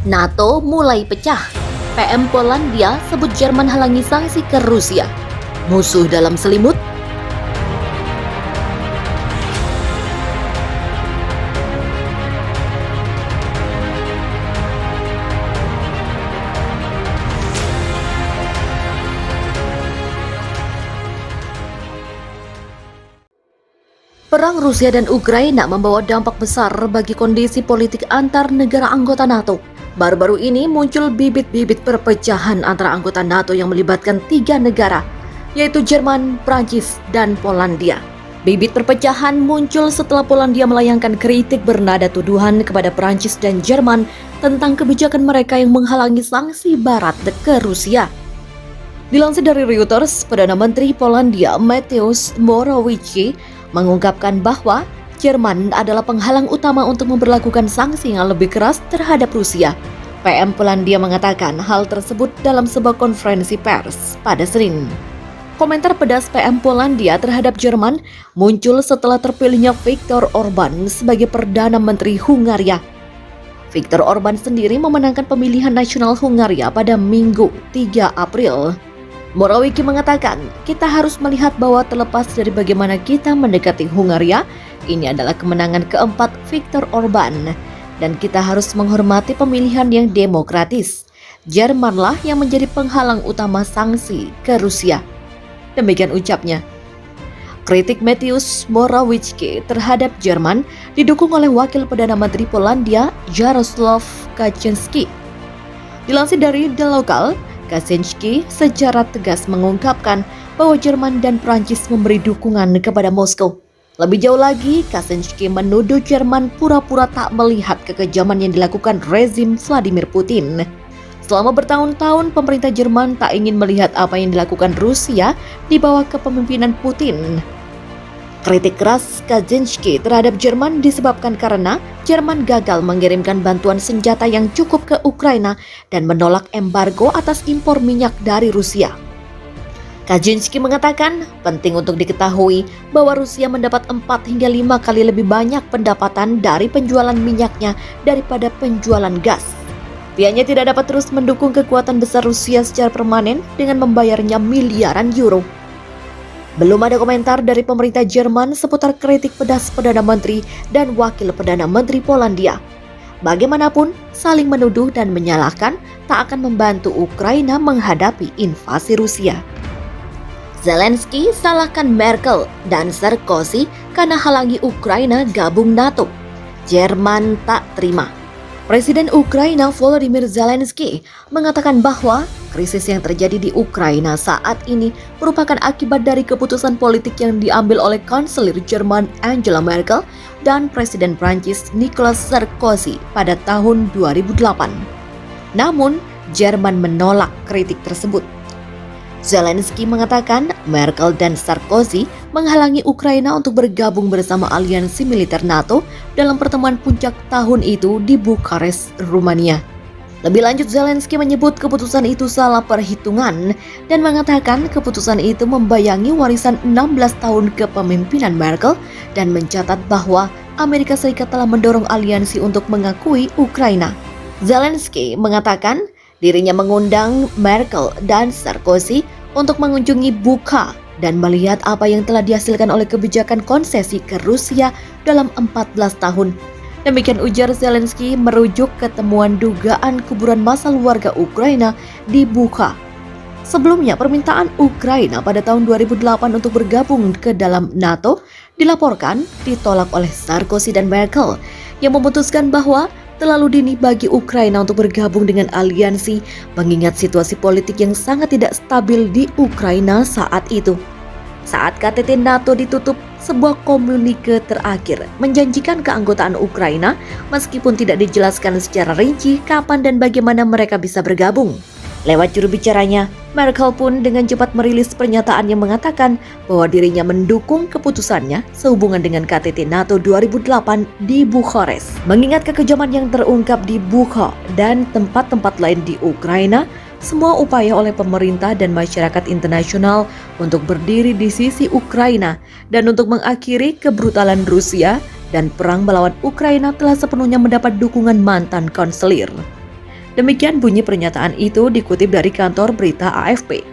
NATO mulai pecah. PM Polandia sebut Jerman halangi sanksi ke Rusia. Musuh dalam selimut. Perang Rusia dan Ukraina membawa dampak besar bagi kondisi politik antar negara anggota NATO. Baru-baru ini muncul bibit-bibit perpecahan antara anggota NATO yang melibatkan 3 negara, yaitu Jerman, Prancis, dan Polandia. Bibit perpecahan muncul setelah Polandia melayangkan kritik bernada tuduhan kepada Prancis dan Jerman tentang kebijakan mereka yang menghalangi sanksi Barat ke Rusia. Dilansir dari Reuters, Perdana Menteri Polandia Mateusz Morawiecki mengungkapkan bahwa Jerman adalah penghalang utama untuk memberlakukan sanksi yang lebih keras terhadap Rusia. PM Polandia mengatakan hal tersebut dalam sebuah konferensi pers pada Senin. Komentar pedas PM Polandia terhadap Jerman muncul setelah terpilihnya Viktor Orban sebagai Perdana Menteri Hungaria. Viktor Orban sendiri memenangkan pemilihan nasional Hungaria pada Minggu 3 April. Morawiecki mengatakan, kita harus melihat bahwa terlepas dari bagaimana kita mendekati Hungaria, ini adalah kemenangan keempat Viktor Orban, dan kita harus menghormati pemilihan yang demokratis. Jermanlah yang menjadi penghalang utama sanksi ke Rusia. Demikian ucapnya. Kritik Mateusz Morawiecki terhadap Jerman didukung oleh Wakil Perdana Menteri Polandia Jarosław Kaczyński. Dilansir dari The Local, Kaczyński secara tegas mengungkapkan bahwa Jerman dan Prancis memberi dukungan kepada Moskow. Lebih jauh lagi, Kaczyński menuduh Jerman pura-pura tak melihat kekejaman yang dilakukan rezim Vladimir Putin. Selama bertahun-tahun, pemerintah Jerman tak ingin melihat apa yang dilakukan Rusia di bawah kepemimpinan Putin. Kritik keras Kaczyński terhadap Jerman disebabkan karena Jerman gagal mengirimkan bantuan senjata yang cukup ke Ukraina dan menolak embargo atas impor minyak dari Rusia. Kaczyński mengatakan penting untuk diketahui bahwa Rusia mendapat 4 hingga 5 kali lebih banyak pendapatan dari penjualan minyaknya daripada penjualan gas. Pihaknya tidak dapat terus mendukung kekuatan besar Rusia secara permanen dengan membayarnya miliaran euro. Belum ada komentar dari pemerintah Jerman seputar kritik pedas Perdana Menteri dan Wakil Perdana Menteri Polandia. Bagaimanapun, saling menuduh dan menyalahkan tak akan membantu Ukraina menghadapi invasi Rusia. Zelensky salahkan Merkel dan Sarkozy karena halangi Ukraina gabung NATO. Jerman tak terima. Presiden Ukraina Volodymyr Zelensky mengatakan bahwa krisis yang terjadi di Ukraina saat ini merupakan akibat dari keputusan politik yang diambil oleh Kanselir Jerman Angela Merkel dan Presiden Prancis Nicolas Sarkozy pada tahun 2008. Namun, Jerman menolak kritik tersebut. Zelensky mengatakan Merkel dan Sarkozy menghalangi Ukraina untuk bergabung bersama aliansi militer NATO dalam pertemuan puncak tahun itu di Bukares, Rumania. Lebih lanjut, Zelensky menyebut keputusan itu salah perhitungan dan mengatakan keputusan itu membayangi warisan 16 tahun kepemimpinan Merkel dan mencatat bahwa Amerika Serikat telah mendorong aliansi untuk mengakui Ukraina. Zelensky mengatakan dirinya mengundang Merkel dan Sarkozy untuk mengunjungi Bucha dan melihat apa yang telah dihasilkan oleh kebijakan konsesi ke Rusia dalam 14 tahun. Demikian ujar Zelensky merujuk ke temuan dugaan kuburan massal warga Ukraina di Bucha. Sebelumnya, permintaan Ukraina pada tahun 2008 untuk bergabung ke dalam NATO dilaporkan ditolak oleh Sarkozy dan Merkel yang memutuskan bahwa terlalu dini bagi Ukraina untuk bergabung dengan aliansi mengingat situasi politik yang sangat tidak stabil di Ukraina saat itu. Saat KTT NATO ditutup, sebuah komunike terakhir menjanjikan keanggotaan Ukraina meskipun tidak dijelaskan secara rinci kapan dan bagaimana mereka bisa bergabung. Lewat juru bicaranya, Merkel pun dengan cepat merilis pernyataan yang mengatakan bahwa dirinya mendukung keputusannya sehubungan dengan KTT NATO 2008 di Bukares. Mengingat kekejaman yang terungkap di Bucha dan tempat-tempat lain di Ukraina, semua upaya oleh pemerintah dan masyarakat internasional untuk berdiri di sisi Ukraina dan untuk mengakhiri kebrutalan Rusia dan perang melawan Ukraina telah sepenuhnya mendapat dukungan mantan kanselir. Demikian bunyi pernyataan itu dikutip dari kantor berita AFP.